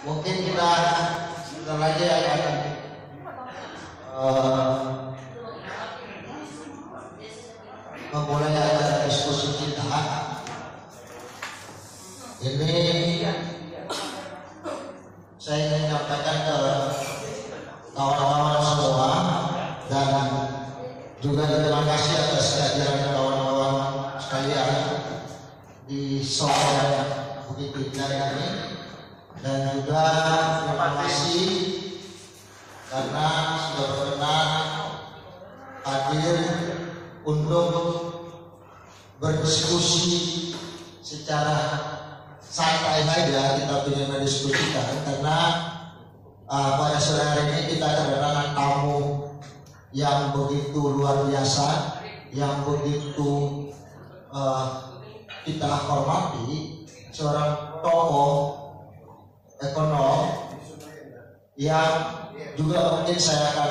Mungkin kita sebentar lagi akan memulai acara diskusi kita. Ini saya ingin menyampaikan ke kawan-kawan semua dan juga terima kasih atas kehadiran kawan-kawan sekalian di sore begitu indah ini, dan juga terima kasih karena sudah berkenan hadir untuk berdiskusi secara santai saja. Kita ingin mendiskusikan karena pada sore hari ini kita kedatangan tamu yang begitu luar biasa, yang begitu kita hormati, seorang tokoh ekonom yang juga mungkin saya akan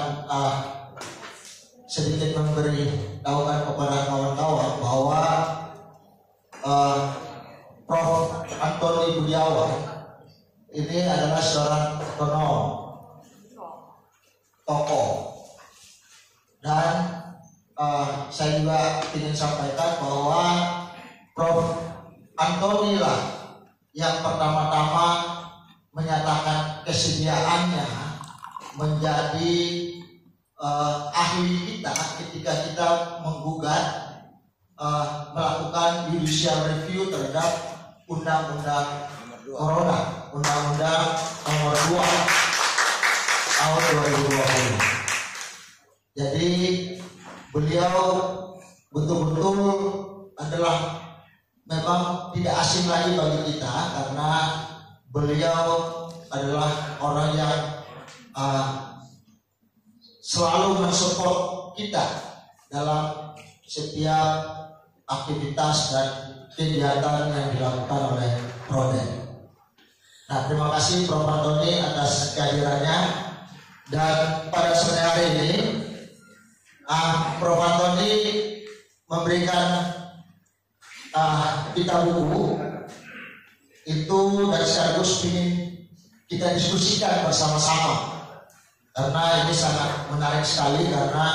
sedikit memberi tahukan kepada kawan-kawan bahwa Prof. Antoni Budiawan ini adalah seorang ekonom, tokoh, dan saya juga ingin sampaikan bahwa Prof. Antoni lah yang pertama-tama menyatakan kesediaannya menjadi ahli kita ketika kita menggugat melakukan judicial review terhadap undang-undang Corona, undang-undang nomor 2 tahun 2020. Jadi beliau betul-betul adalah memang tidak asing lagi bagi kita karena beliau adalah orang yang selalu mensupport kita dalam setiap aktivitas dan kegiatan yang dilakukan oleh Proden. Nah, terima kasih Prof. Antoni atas kehadirannya. Dan pada sore hari ini Prof. Antoni memberikan kita buku itu, dan sekaligus ingin kita diskusikan bersama-sama karena ini sangat menarik sekali, karena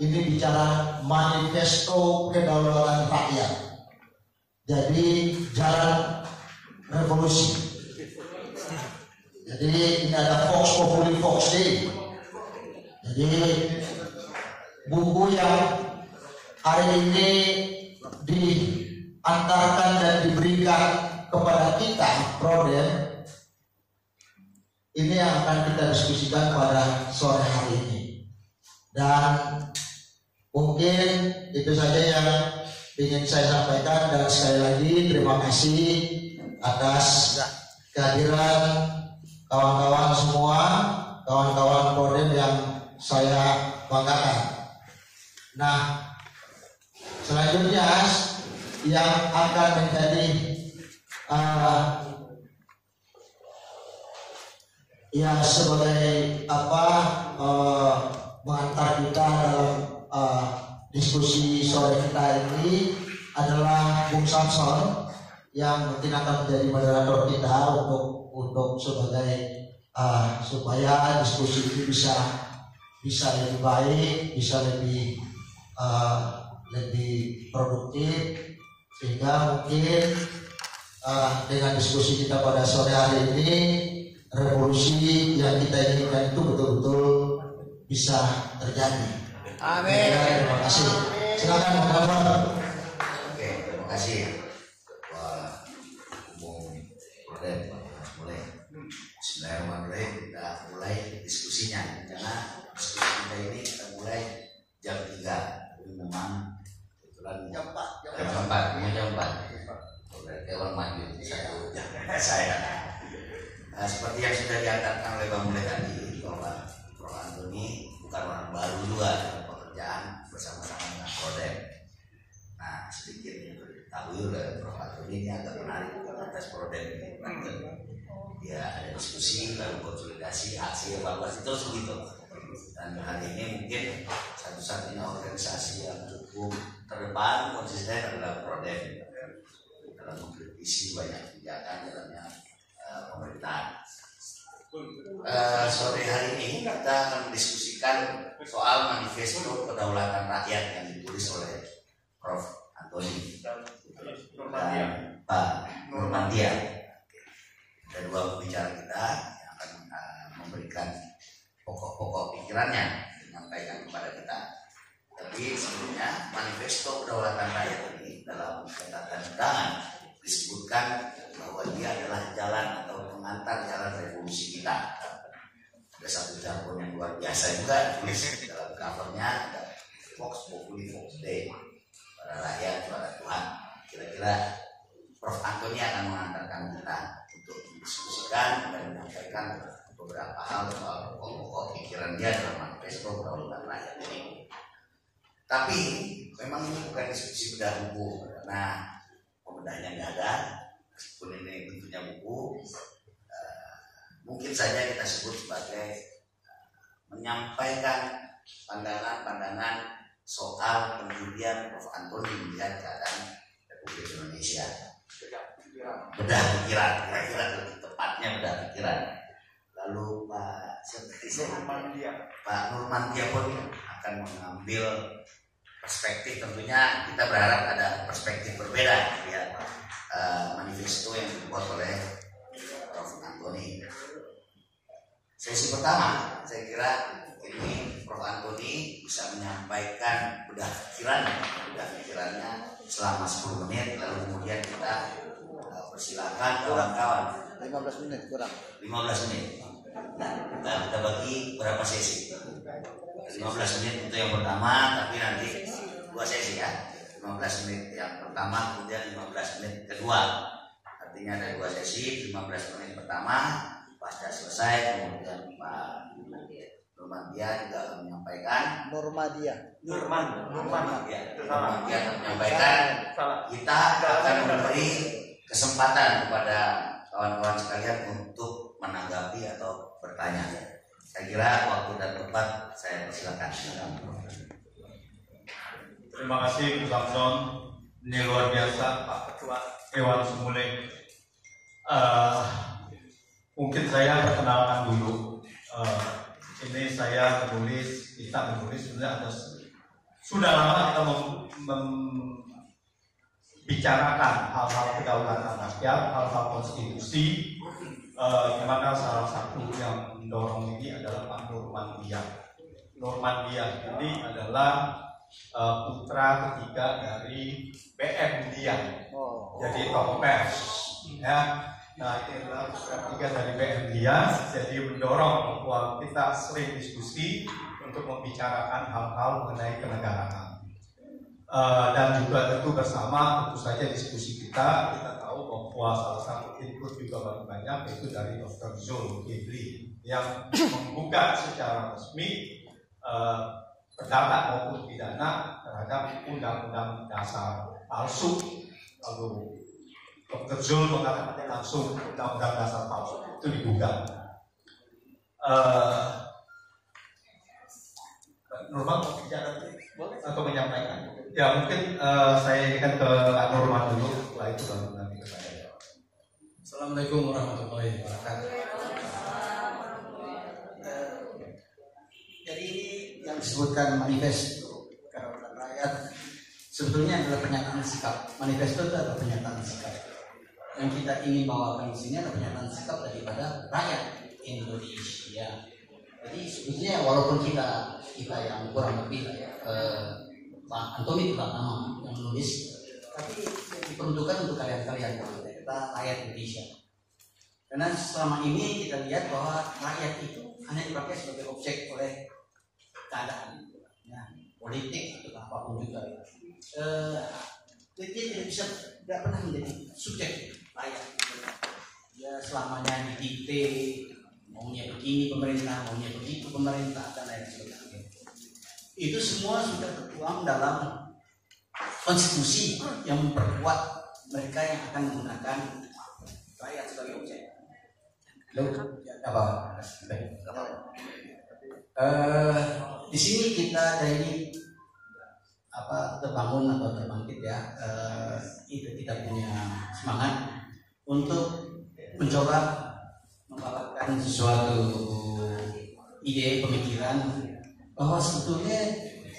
ini bicara manifesto kedaulatan rakyat. Jadi jalan revolusi. Jadi ini ada Vox Populi Vox Dei. Jadi buku yang hari ini diantarkan dan diberikan kepada kita Proden ini yang akan kita diskusikan pada sore hari ini. Dan mungkin itu saja yang ingin saya sampaikan, dan sekali lagi terima kasih atas kehadiran kawan-kawan semua, kawan-kawan Proden yang saya banggakan. Nah, selanjutnya yang akan menjadi ya sebagai mengantar kita dalam diskusi sore kita ini adalah Bung Samson, yang mungkin akan menjadi moderator kita untuk sebagai supaya diskusi ini bisa lebih baik, bisa lebih produktif, sehingga mungkin dengan diskusi kita pada sore hari ini revolusi yang kita inginkan itu betul-betul bisa terjadi. Amin. Terima kasih. Silakan Bapak. Oke, terima kasih Ketua Umum Proden. Mulai Bismillahirrahmanirrahim, kita mulai diskusinya, karena diskusi kita ini kita mulai jam 3. Tapi memang kebetulan jam 4. Berarti orang maju saya. Nah, seperti yang sudah diangkatkan oleh Bang Mulai tadi, bahwa Prof. Antoni bukan orang baru juga dalam pekerjaan bersama-sama dengan Proden. Nah, sedikit diketahui oleh Prof. Antoni ini agak menarik atas Proden ini. Dia ada diskusi, lalu konsolidasi, aksi, evaluasi, terus begitu. Dan hari ini mungkin satu-satunya organisasi yang cukup terdepan konsisten adalah Proden. dalam mengkritisi banyak kebijakan dalamnya pemerintahan. Sore hari ini kita akan mendiskusikan soal manifesto kedaulatan rakyat yang ditulis oleh Prof. Antoni dan Pak Nurmantia. Ada dua pembicara kita yang akan memberikan pokok-pokok pikirannya menyampaikan kepada kita. Tapi sebelumnya manifesto kedaulatan rakyat ini dalam catatan undangan disebutkan bahwa dia adalah jalan atau pengantar jalan revolusi kita. Ada satu jargon yang luar biasa juga tulis dalam covernya, ada Vox Populi Vox Dei, para rakyat, para Tuhan. Kira-kira Prof. Antoni akan mengantarkan kita untuk mendiskusikan dan menyampaikan beberapa hal soal pokok-pokok pikiran dia dalam manifesto kedaulatan rakyat ini. Tapi memang ini bukan diskusi bedah buku karena pembedahnya nggak ada. Meskipun ini bentuknya buku, mungkin saja kita sebut sebagai menyampaikan pandangan-pandangan soal penelitian Prof. Antoni melihat keadaan Republik Indonesia. Bedah pikiran, kira-kira lebih tepatnya bedah pikiran. Lalu Pak Nurmantia pun akan mengambil perspektif, tentunya kita berharap ada perspektif berbeda ya. Manifesto yang dibuat oleh Prof. Antoni. Sesi pertama, saya kira ini Prof. Antoni bisa menyampaikan bedah pikirannya selama 10 menit, lalu kemudian kita persilakan kawan-kawan 15 menit kurang. 15 menit. Nah, kita bagi berapa sesi? 15 menit untuk yang pertama, tapi nanti 2 sesi ya. 15 menit yang pertama, kemudian 15 menit kedua. Artinya ada 2 sesi, 15 menit pertama, pasca selesai, kemudian Pak Nurmantia juga akan menyampaikan. Nurmantia akan menyampaikan. Kita akan memberi kesempatan kepada kawan-kawan sekalian untuk menanggapi atau bertanya. Saya kira waktu dan tempat saya persilakan. Terima kasih Bu Samson, ini luar biasa Pak Ketua Dewan Sumuleng. Mungkin saya perkenalkan dulu. Ini saya kita menulis sebenarnya sudah lama kita membicarakan hal-hal kedaulatan rakyat, hal-hal konstitusi. Maka salah satu yang mendorong ini adalah Pak Nurmantia. Nurmantia ini adalah putra ketiga dari BM Dia, jadi top pers ya. Nah, ini adalah putra ketiga dari BM Dia, jadi mendorong bahwa kita sering diskusi untuk membicarakan hal-hal mengenai kenegaraan. Dan juga tentu saja diskusi kita tahu bahwa salah satu input juga paling banyak yaitu dari Dr. Zulkifli yang menggugat secara resmi perdata maupun pidana terhadap undang-undang dasar palsu. Lalu Dr. Zul mengatakan langsung undang-undang dasar palsu itu digugat. Normal mau bicara atau menyampaikan? Ya mungkin saya ingin ke Pak Norman dulu, setelah itu baru nanti ke saya. Assalamualaikum warahmatullahi wabarakatuh. Jadi ini yang disebutkan manifesto kedaulatan rakyat sebetulnya adalah pernyataan sikap. Manifesto itu adalah pernyataan sikap. Yang kita ingin bawakan di sini adalah pernyataan sikap daripada rakyat Indonesia. Jadi sebetulnya walaupun kita yang kurang lebih Pak Antoni itu nama yang menulis, tapi diperuntukkan untuk kalian-kalian kita rakyat Indonesia. Karena selama ini kita lihat bahwa rakyat itu hanya dipakai sebagai objek oleh keadaan, ya, politik atau apapun juga. Dia tidak pernah menjadi subjek rakyat. Ya selamanya didikte, maunya begini pemerintah, maunya begitu pemerintah dan lain sebagainya. Itu semua sudah tertuang dalam konstitusi yang memperkuat mereka yang akan menggunakan rakyat sebagai objek. Di sini kita ada ini terbangun atau terbangkit ya, itu kita punya semangat untuk mencoba membawakan sesuatu ide pemikiran bahwa sebetulnya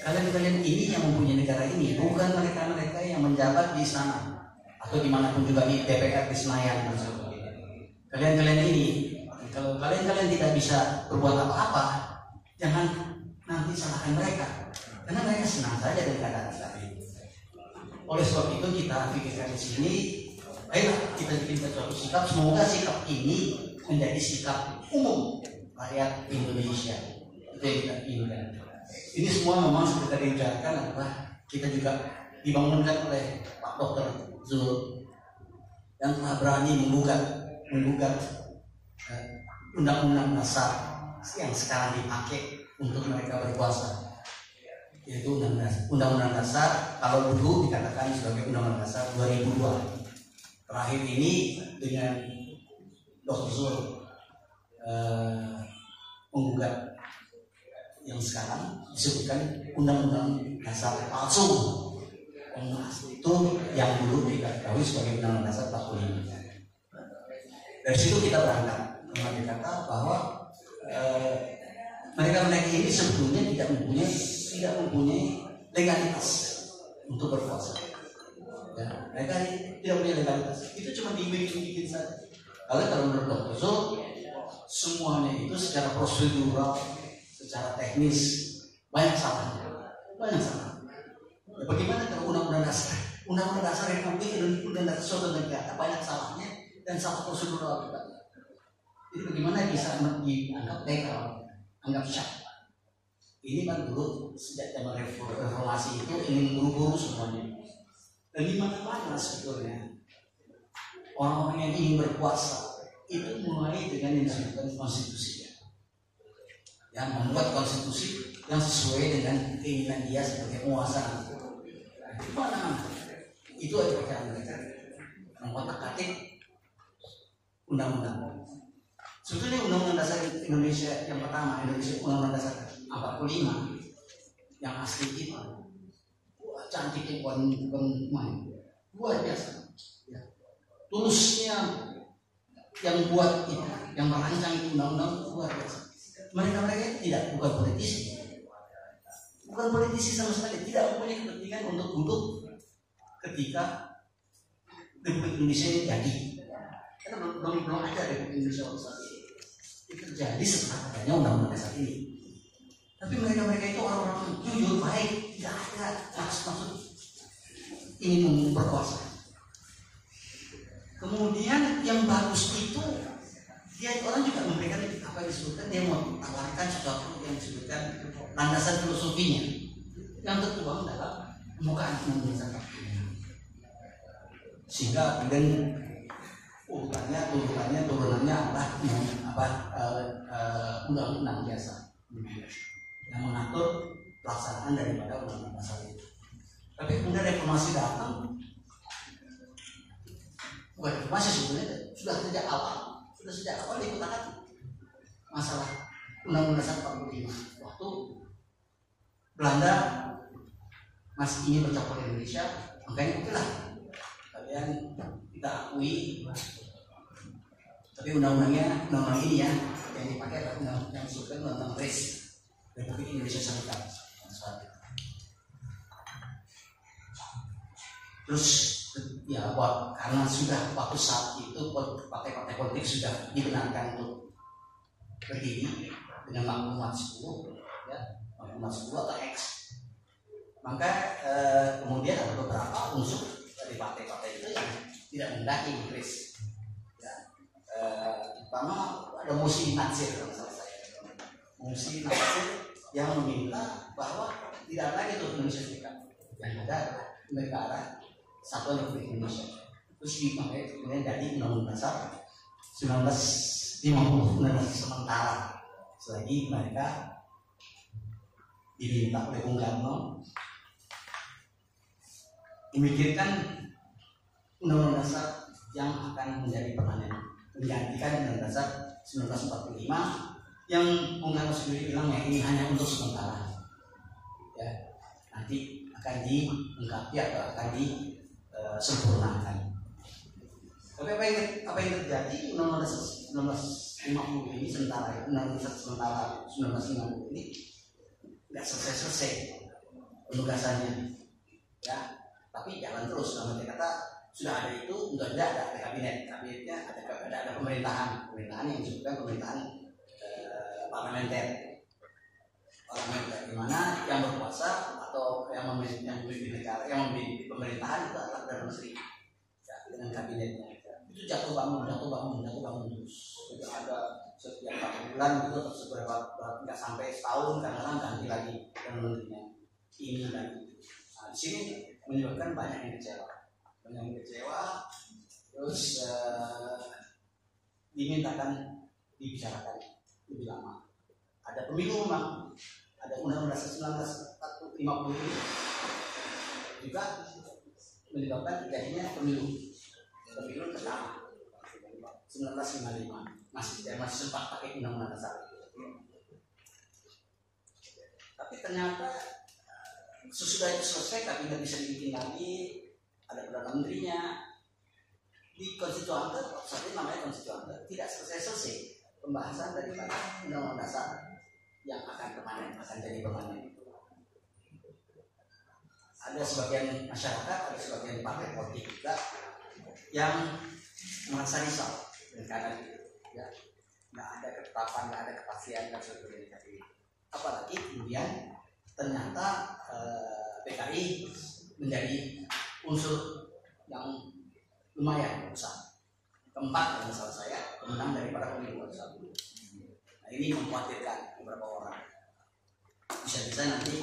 kalian ini yang mempunyai negara ini, bukan mereka-mereka yang menjabat di sana atau dimanapun juga di DPR di Senayan. Kalian ini, kalau kalian tidak bisa berbuat apa-apa, jangan nanti salahkan mereka, karena mereka senang saja dengan keadaan seperti itu. Oleh sebab itu kita pikirkan di sini, ayolah kita bikin suatu sikap. Semoga sikap ini menjadi sikap umum rakyat Indonesia. Itu yang kita inginkan. Ini semua memang seperti diucapkan adalah kita juga dibangunkan oleh Pak Dr. Zul yang telah berani menggugat undang-undang dasar yang sekarang dipakai untuk mereka berkuasa, yaitu undang-undang dasar kalau dulu dikatakan sebagai undang-undang dasar 2002. Terakhir ini dengan Dr. Zul menggugat yang sekarang disebutkan undang-undang dasar palsu. Itu yang dulu kita ketahui sebagai undang-undang dasar 45. Dari situ kita berangkat berkata bahwa mereka ini sebetulnya tidak mempunyai legalitas untuk berkuasa. Ya, mereka tidak punya legalitas. Itu cuma dibikin saja. Kalau menurut Dr. Zul, semuanya itu secara prosedural, secara teknis banyak salahnya. Ya, bagaimana kalau undang-undang dasar Republik Indonesia suatu negara banyak salahnya dan salah prosedural juga. Jadi bagaimana bisa dianggap legal, anggap sah? Ini kan dulu sejak zaman reformasi itu ingin buru-buru semuanya. Dan di mana-mana sebetulnya orang-orang yang ingin berkuasa itu mulai dengan yang disebutkan konstitusi, yang membuat konstitusi yang sesuai dengan keinginan dia sebagai penguasa. Di mana itu adalah cara mereka mengotak-atik undang-undang. Sebetulnya undang-undang dasar Indonesia yang pertama, undang-undang dasar 45 yang asli itu cantiknya bukan main, luar biasa. Ya. Tulusnya yang buat itu, yang merancang itu undang-undang luar biasa. Mereka bukan politisi sama sekali, tidak mempunyai kepentingan untuk duduk ketika Republik Indonesia ini jadi. Karena belum ada Republik Indonesia saat ini. Itu terjadi setelah adanya undang-undang dasar ini. Tapi mereka itu orang-orang jujur, baik, tidak ada maksud ingin berkuasa. Kemudian yang bagus itu, dia orang juga memberikan apa yang disebutkan, dia menawarkan sesuatu yang disebutkan landasan filosofinya yang tertuang dalam permukaan undang-undang. Sehingga kemudian turunannya adalah undang-undang biasa yang mengatur pelaksanaan daripada undang-undang dasar itu. Tapi kemudian reformasi datang, bukan reformasi sebetulnya sudah sejak awal dikutakan masalah undang-undang dasar 45. Waktu Belanda masih ingin bercampur Indonesia, makanya itulah kalian kita akui. Tapi undang-undang ini ya yang dipakai adalah undang-undang yang disebutkan undang-undang RIS, Republik Indonesia Serikat. Terus ya karena sudah waktu saat itu partai-partai politik sudah dibenarkan untuk berdiri dengan maklumat 10 ya, maklumat 10 atau X, maka kemudian ada beberapa unsur dari partai-partai itu yang tidak mendaki Inggris ya, pertama ada Musi Natsir yang meminta bahwa tidak lagi itu Indonesia Serikat, yang ada negara Satuan Republik Indonesia. Terus dipakai kemudian jadi undang-undang dasar 1950 sementara selagi mereka diminta oleh Bung Karno memikirkan undang-undang dasar yang akan menjadi permanen, menggantikan undang-undang dasar 1945 yang Bung Karno sendiri bilang ya ini hanya untuk sementara. Ya, nanti akan dilengkapi atau akan disempurnakan. Tapi apa yang terjadi Undang-Undang 1950 ini sementara 1950 ini nggak selesai penugasannya, ya. Tapi jalan terus. Kalau kata sudah ada itu, sudah ada kabinetnya, ada pemerintahan yang disebutkan pemerintahan parlementer di mana yang berkuasa atau yang memimpin negara, yang memimpin pemerintahan itu adalah Perdana Menteri, ya, dengan kabinetnya. Itu jatuh bangun terus. Sudah ada setiap 4 bulan itu seberapa nggak sampai setahun kadang-kadang ganti lagi Perdana Menterinya ini dan itu. Nah, di sini menyebabkan banyak yang kecewa, terus dimintakan dibicarakan lebih lama. Ada pemilu memang, ada Undang-Undang 1950 ini juga menyebabkan terjadinya pemilu pertama 1955 masih sempat pakai Undang-Undang Dasar. Tapi ternyata sesudah itu selesai tapi nggak bisa dibikin lagi, ada Perdana Menterinya di konstituante, satu namanya konstituante, tidak selesai pembahasan daripada Undang-Undang Dasar yang akan jadi permanen. Ada sebagian masyarakat, ada sebagian partai politik juga yang merasa risau dengan keadaan itu, ya. Nggak ada ketetapan, nggak ada kepastian dan sebagainya. Apalagi kemudian ternyata PKI menjadi unsur yang lumayan besar, keempat kalau salah saya, pemenang daripada pemilu 2021. Nah, ini mengkhawatirkan beberapa orang. Bisa-bisa nanti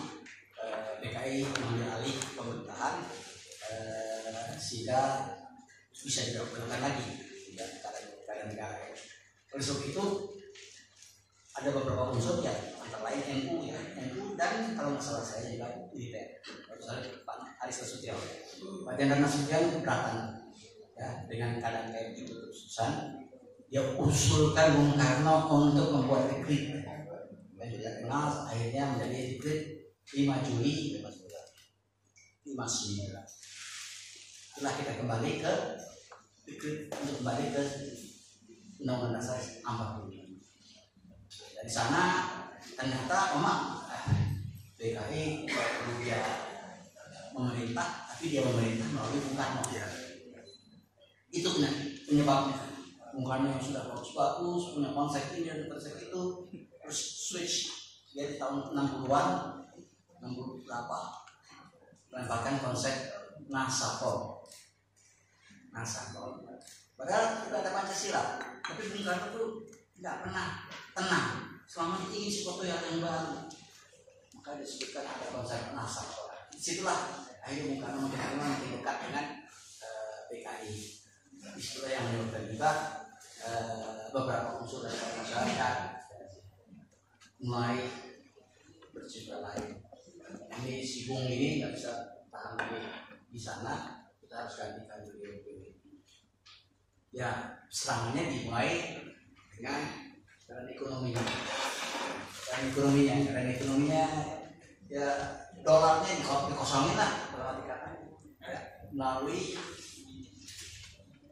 PKI mengambil alih pemerintahan sehingga bisa dilakukan lagi ya, keadaan negara. Oleh sebab itu ada beberapa unsur ya, antara lain NU dan kalau nggak salah saya juga militer. Pak Haris Nasution, Pak Jenderal Nasution keberatan ya dengan keadaan kayak begitu terusan. Dia usulkan Bung Karno untuk membuat dekret yang tidak kenal, akhirnya menjadi dekret 5 Juli 59. Setelah kita kembali ke dekret untuk kembali ke Undang-Undang Dasar 45. Dari sana ternyata memang PKI perlu dia memerintah, tapi dia memerintah melalui Bung Karno. Itu penyebabnya. Bung Karno yang sudah bagus-bagus, punya konsep ini dan konsep itu, terus switch dia di tahun 60-an, 60 berapa, melemparkan konsep Nasakol. Padahal kita ada Pancasila, tapi Bung Karno itu tidak pernah tenang. Selama ini ingin sesuatu yang baru, maka disebutkan ada konsep Nasakol. Disitulah akhirnya Bung Karno makin dekat dengan PKI. Disitulah yang menyebabkan juga beberapa unsur dari masyarakat mulai bercita lain. Ini si Bung ini nggak bisa tahan di sana, kita harus gantikan beliau. Ya, serangannya dimulai dengan ekonominya. Ya dolarnya dikosongin lah, melalui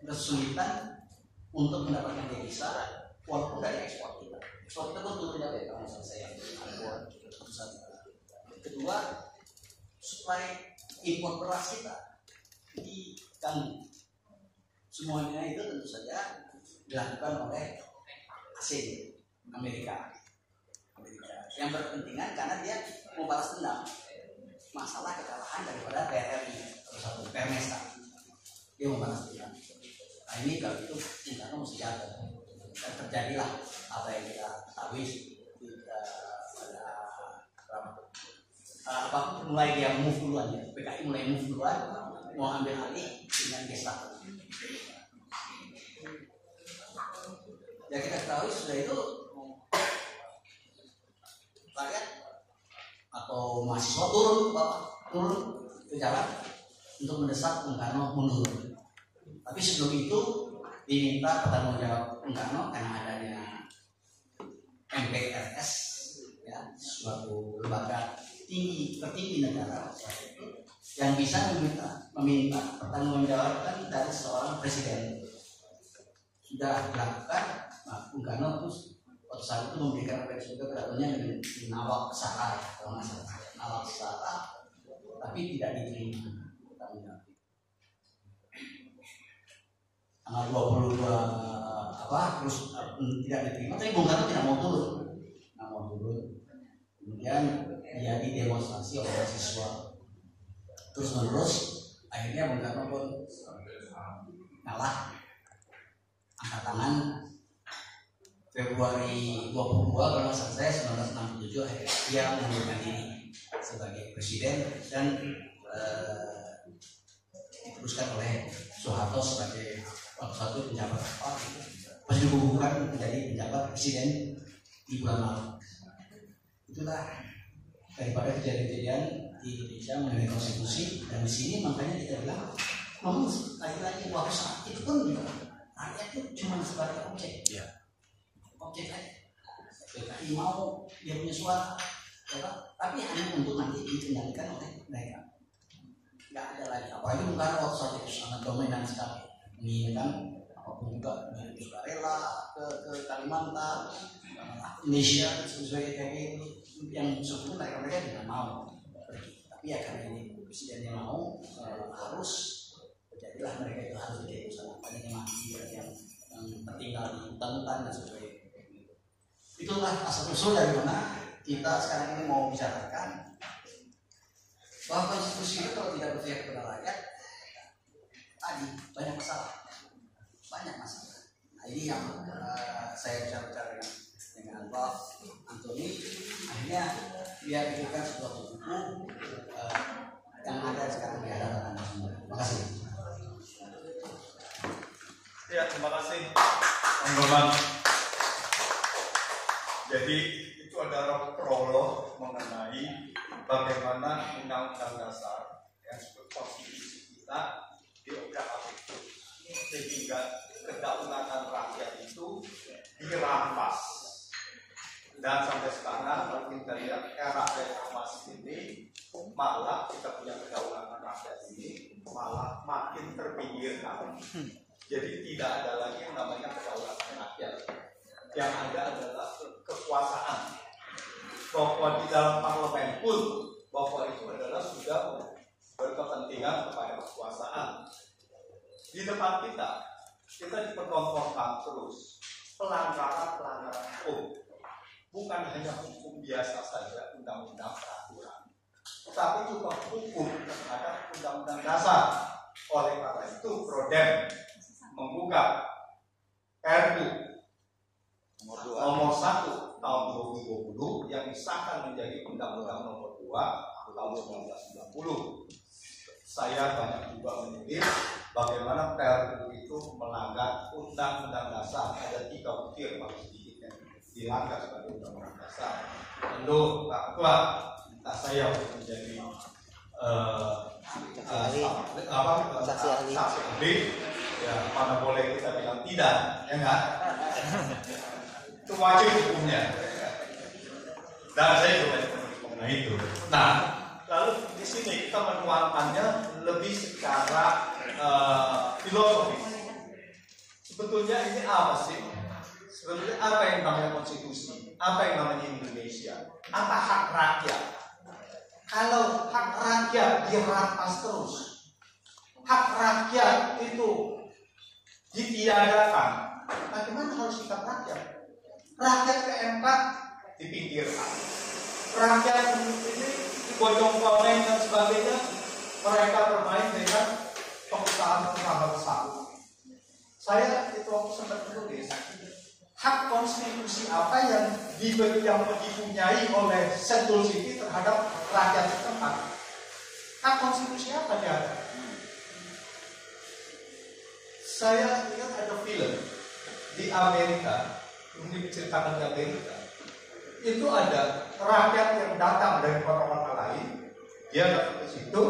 kesulitan untuk mendapatkan devisa walaupun dari ekspor kita. Ekspor kita pun turun jauh kalau saya kedua, suplai impor beras kita diganggu. Semuanya itu tentu saja dilakukan oleh asing Amerika yang berkepentingan karena dia mau balas dendam masalah kekalahan daripada PRRI atau Permesta. Dia mau balas dendam. Nah ini kalau itu tingkatnya mesti jatuh dan terjadilah apa yang kita ketahui pada mulai dia move duluan ya, PKI mulai move duluan mau ambil alih dengan Gestapo. Ya kita ketahui sudah itu rakyat atau mahasiswa turun ke jalan untuk mendesak Bung Karno mundur. Tapi sebelum itu diminta pertanggungjawab Bung Karno karena adanya MPRS ya, suatu lembaga tertinggi negara yang bisa meminta pertanggungjawaban dari seorang presiden. Sudah dilakukan, Bung Karno terus waktu saat itu memberikan apa yang disebut peraturannya dengan nawak sara, kalau nggak salah, nawak sara, tapi tidak diterima. Tanggal 22 terus tidak diterima, tapi Bung Karno tidak mau turun. Kemudian dia didemonstrasi oleh mahasiswa. Terus menerus, akhirnya Bung Karno pun ngalah, angkat tangan. Februari 22 kalau saya 1967 akhirnya dia mengundurkan diri sebagai presiden dan diteruskan oleh Soeharto sebagai waktu satu penjabat masih dikukuhkan menjadi penjabat presiden di bulan Maret. Itulah daripada kejadian-kejadian di Indonesia mengenai konstitusi, dan di sini makanya kita bilang memang lagi-lagi waktu saat itu pun juga rakyat itu cuma sebagai objek. Objek aja. PKI mau dia punya suara, tapi hanya untuk nanti dikendalikan oleh mereka. Nggak ada lagi. Apalagi Bung Karno waktu saat itu sangat dominan sekali, menginginkan apapun juga dari sukarela ke Kalimantan, Indonesia sesuai kayak itu yang sebetulnya mereka tidak mau pergi. Tapi ya karena ini presidennya mau, harus terjadilah mereka itu harus jadi usaha banyak mati yang tertinggal di hutan-hutan dan sebagainya. Itulah asal usul dari mana kita sekarang ini mau bicarakan bahwa konstitusi itu kalau tidak berpihak kepada rakyat tadi banyak masalah. Nah ini yang saya bicara dengan Pak Antoni, akhirnya dia bikinkan sebuah buku yang ada sekarang di hadapan Anda semua. Terima kasih. Ya, terima kasih Bang Roman. Jadi itu adalah prolog mengenai bagaimana undang-undang dasar yang disebut konstitusi kita diobrak-abrik, sehingga kedaulatan rakyat itu dirampas. Dan sampai sekarang kalau kita lihat era reformasi ini, malah kita punya kedaulatan rakyat ini malah makin terpinggirkan. Jadi tidak ada lagi yang namanya kedaulatan rakyat. Yang ada adalah kekuasaan. Bahwa di dalam parlemen pun bahwa itu adalah sudah berkepentingan kepada kekuasaan. Di depan kita dipertontonkan terus pelanggaran hukum. Bukan hanya hukum biasa saja, undang-undang peraturan, tetapi juga hukum terhadap undang-undang dasar. Oleh karena itu Prodem menggugat Perpu nomor 1 tahun 2020 yang disahkan menjadi Undang-Undang nomor 2 tahun 1990. Saya banyak juga menulis bagaimana Perpu itu melanggar Undang-Undang dasar. Ada 3 butir paling sedikit yang dilanggar sebagai Undang-Undang dasar. Lalu Pak Ketua minta saya untuk menjadi saksi ahli. Ya, mana boleh kita bilang tidak, ya enggak? Itu wajib hukumnya. Dan saya juga mengenai itu. Nah, lalu di sini kita menuangkannya lebih secara filosofis. Sebetulnya ini apa sih? Sebetulnya apa yang namanya konstitusi? Apa yang namanya Indonesia? Apa hak rakyat? Kalau hak rakyat dirampas terus, hak rakyat itu ditiadakan, bagaimana harus sikap rakyat? Rakyat ke MK dipinggirkan, rakyat ini dibojong-bojong dan sebagainya, mereka bermain dengan pengusaha-pengusaha besar. Saya itu waktu sempat menulis hak konstitusi apa yang dipunyai oleh Sentul City terhadap rakyat setempat. Hak konstitusi apa dia ada? Saya ingat ada film di Amerika, ini diceritakan di Amerika. Itu ada rakyat yang datang dari kota-kota lain, dia datang ke situ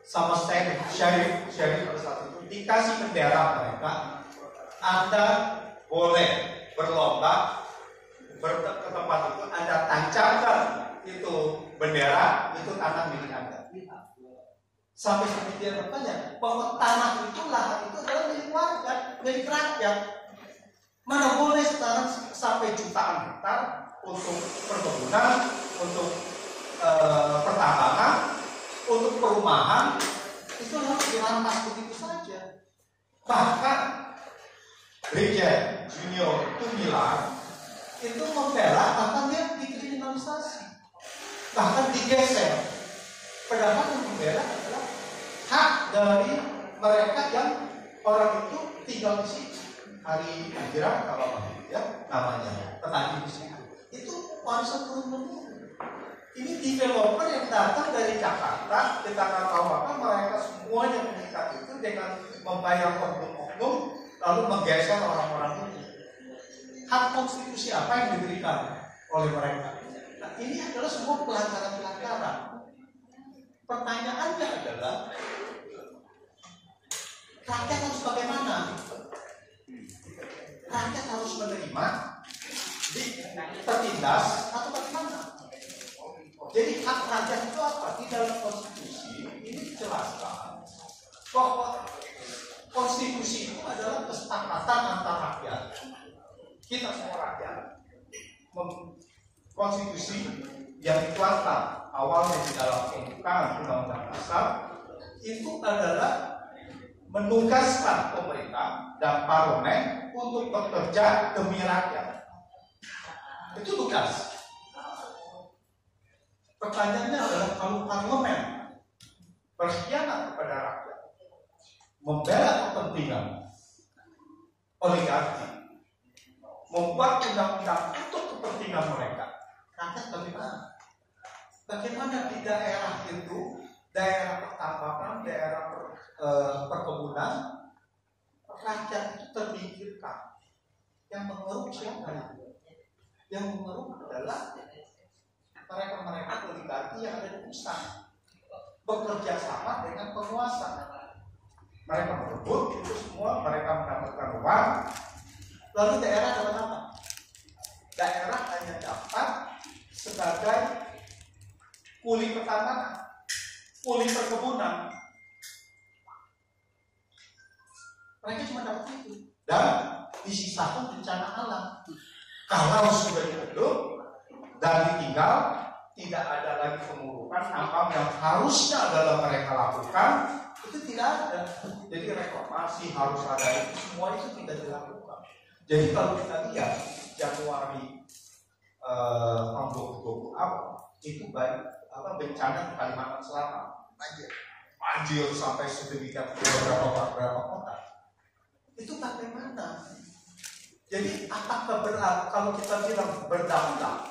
sama sheriff pada saat itu dikasih bendera mereka. Anda boleh berlomba ke tempat itu, Anda tancapkan itu bendera itu tanah milik Anda. Sampai dia bertanya bahwa tanah itu, lahan itu adalah milik warga, milik rakyat. Mana boleh tanah sampai jutaan hektar untuk perkebunan, untuk pertambangan, untuk perumahan, itu harus dirampas begitu saja. Bahkan Brigjen Junior Tumilar itu membela bahkan dia dikriminalisasi, bahkan digeser. Padahal yang membela adalah hak dari mereka yang orang itu tinggal di sini. Hari Akhirat kalau ya namanya petani di sini. Itu warisan turun-temurun. Ini developer yang datang dari Jakarta, kita nggak tahu apa, mereka semuanya mengikat itu dengan membayar oknum-oknum, lalu menggeser orang-orang itu. Hak konstitusi apa yang diberikan oleh mereka? Nah, ini adalah semua pelanggaran-pelanggaran. Pertanyaannya adalah, rakyat harus bagaimana? Rakyat harus menerima, tertindas, atau bagaimana? Jadi hak rakyat itu apa? Di dalam konstitusi ini dijelaskan bahwa konstitusi itu adalah kesepakatan antar rakyat. Kita semua rakyat. Konstitusi yang dituangkan awalnya di dalam pembukaan Undang-Undang Dasar itu adalah menugaskan pemerintah dan parlemen untuk bekerja demi rakyat. Itu tugas. Pertanyaannya adalah kalau parlemen berkhianat kepada rakyat, membela kepentingan oligarki, membuat undang-undang untuk kepentingan mereka, rakyat bagaimana? Bagaimana di daerah itu, daerah pertambangan, daerah perkebunan, rakyat itu terpikirkan. Yang mengeruk siapa? Yang mengeruk adalah mereka-mereka oligarki yang ada di pusat, bekerja sama dengan penguasa. Mereka merebut itu semua, mereka mendapatkan uang. Lalu daerah dapat apa? Daerah hanya dapat sebagai kuli pertambangan, kuli perkebunan. Mereka cuma dapat itu dan disisakan bencana alam. Kalau sudah dibentuk dan ditinggal, tidak ada lagi pengurukan apa yang harusnya adalah mereka lakukan, itu tidak ada. Jadi reformasi harus ada, itu semua itu tidak dilakukan. Jadi kalau kita lihat Januari tahun 2020 itu banyak bencana di Kalimantan Selatan, banjir sampai sedemikian beberapa kota. Itu bagaimana? Jadi apakah kalau kita bilang berdaulat?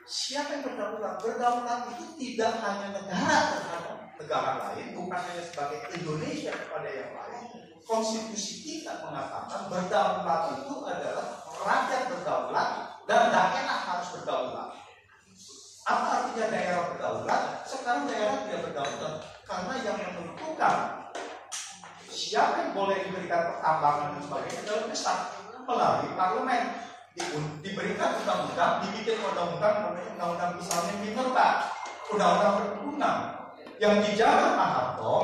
Siapa yang berdaulat? Berdaulat itu tidak hanya negara terhadap negara lain, bukan hanya sebagai Indonesia kepada yang lain. Konstitusi kita mengatakan berdaulat itu adalah rakyat berdaulat dan daerah harus berdaulat. Apa artinya daerah berdaulat? Sekarang daerah tidak berdaulat karena yang menentukan siapa yang boleh diberikan pertambangan dan sebagainya adalah pusat melalui parlemen. Diberikan undang-undang, dibikin undang-undang namanya undang-undang misalnya minerba, undang-undang perkebunan yang dijaga Pak Harto,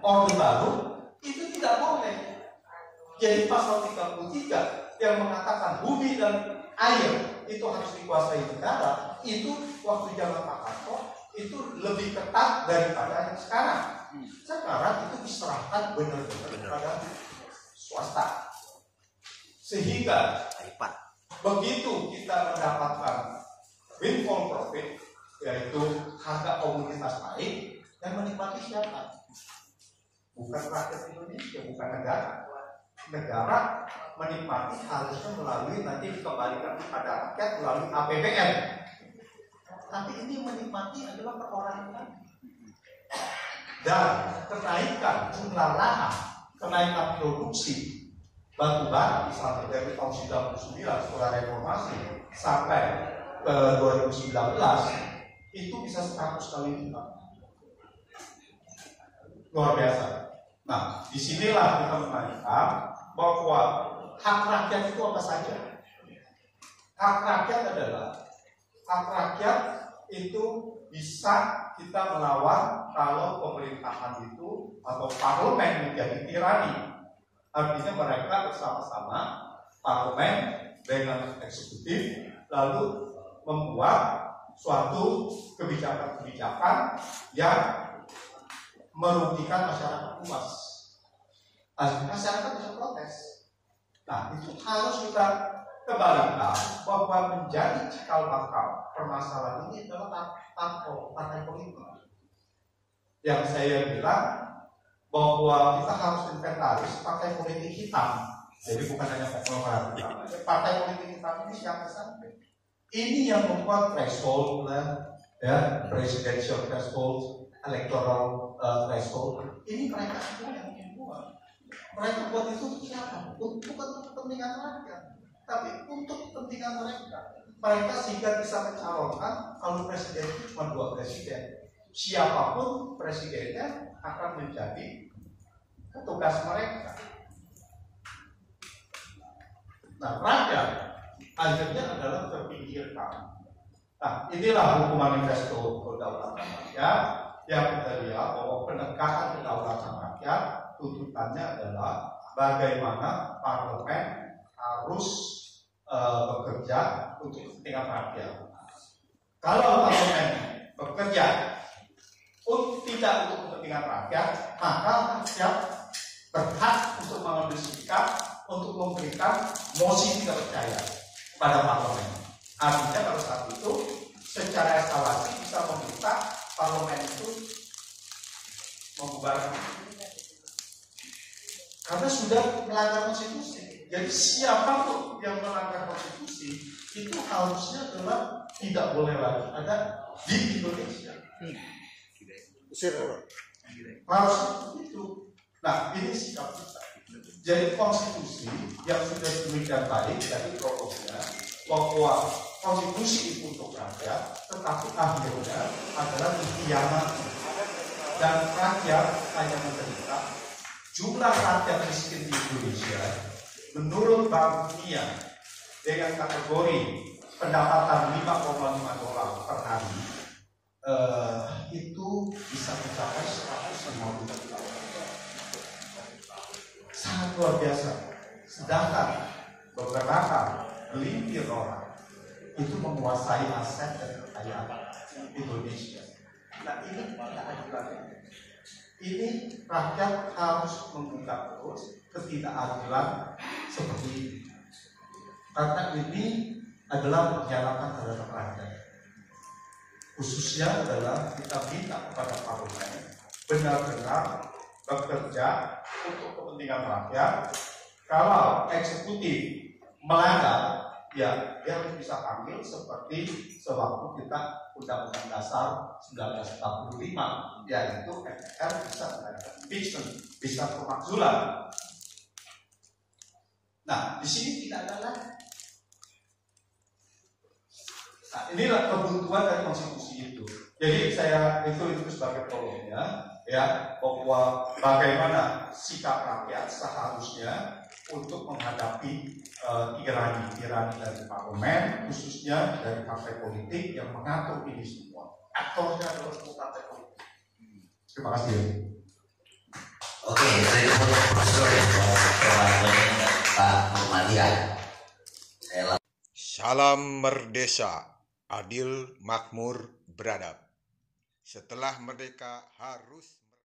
Orde Baru itu tidak boleh. Jadi pasal 33 yang mengatakan bumi dan air itu harus dikuasai negara, itu waktu zaman Pak Harto itu lebih ketat daripada yang sekarang. Sekarang itu diserahkan benar-benar kepada swasta. Sehingga begitu kita mendapatkan windfall profit, yaitu harga komoditas naik, yang menikmati siapa? Bukan rakyat Indonesia, bukan negara. Negara menikmati harusnya melalui nanti dikembalikan kepada rakyat melalui APBN. Tapi ini menikmati adalah perorangan. Dan kenaikan jumlah lahan, kenaikan produksi batu bara misalnya dari tahun 99 setelah reformasi sampai ke 2019 itu bisa 100 kali lipat. Luar biasa. Nah, disinilah kita menanyakan bahwa hak rakyat itu apa saja. Hak rakyat adalah hak rakyat itu bisa kita melawan kalau pemerintahan itu atau parlemen menjadi tirani. Artinya mereka bersama-sama, parlemen dengan eksekutif, lalu membuat suatu kebijakan-kebijakan yang merugikan masyarakat luas. Masyarakat bisa protes. Nah, itu harus kita kembalikan bahwa menjadi cikal bakal permasalahan ini adalah partai politik. Yang saya bilang bahwa kita harus inventaris partai politik hitam. Jadi bukan hanya konglomerat. Partai politik hitam ini siapa saja? Ini yang membuat threshold, ya, presidential threshold, electoral threshold. Ini mereka yang membuat. Mereka buat itu untuk siapa? Bukan untuk kepentingan rakyat, tapi untuk kepentingan mereka. Mereka sehingga bisa mencalonkan kalau presiden itu cuma 2 presiden. Siapapun presidennya akan menjadi tugas mereka. Nah, rakyat akhirnya adalah terpinggirkan. Nah, inilah hukum manifesto kedaulatan rakyat yang kita lihat bahwa penegakan kedaulatan rakyat tuntutannya adalah bagaimana parlemen harus bekerja untuk kepentingan rakyat. Kalau parlemen bekerja tidak untuk kepentingan rakyat, maka rakyat berhak untuk mengambil sikap untuk memberikan mosi tidak percaya pada parlemen. Artinya pada saat itu secara eskalasi bisa meminta parlemen itu membubarkan karena sudah melanggar konstitusi. Jadi siapapun yang melanggar konstitusi itu harusnya adalah tidak boleh lagi ada di Indonesia. Harus itu. Nah, ini sikap kita. Jadi konstitusi yang sudah demikian baik dari prokosnya bahwa konstitusi itu untuk rakyat, tetapi akhirnya adalah dikhianati dan rakyat hanya menderita. Jumlah rakyat miskin di Indonesia menurut Bank Dunia dengan kategori pendapatan $5,5 per hari itu bisa mencapai 150 juta. Sangat luar biasa. Sedangkan beberapa gelintir orang itu menguasai aset dan kekayaan Indonesia. Nah, ini ketidakadilan. Ini rakyat harus membuka terus ketidakadilan seperti ini. Karena ini adalah pengkhianatan terhadap rakyat. Khususnya adalah kita minta kepada parlemen benar-benar bekerja untuk kepentingan rakyat. Kalau eksekutif melanggar, ya dia harus bisa panggil seperti sewaktu kita Undang-Undang Dasar 1945, yaitu MPR bisa melakukan impeachment, bisa pemakzulan. Nah, di sini tidak ada lagi. Nah, inilah kebutuhan dari konstitusi itu. Jadi saya itu sebagai prolognya, ya, bahwa bagaimana sikap rakyat seharusnya untuk menghadapi tirani dari parlemen, khususnya dari partai politik yang mengatur ini semua. Aktornya adalah semua partai politik. Terima kasih. Oke, saya Profesor Pak Muhammadiyah. Salam Merdesa, adil, makmur, beradab. Setelah merdeka harus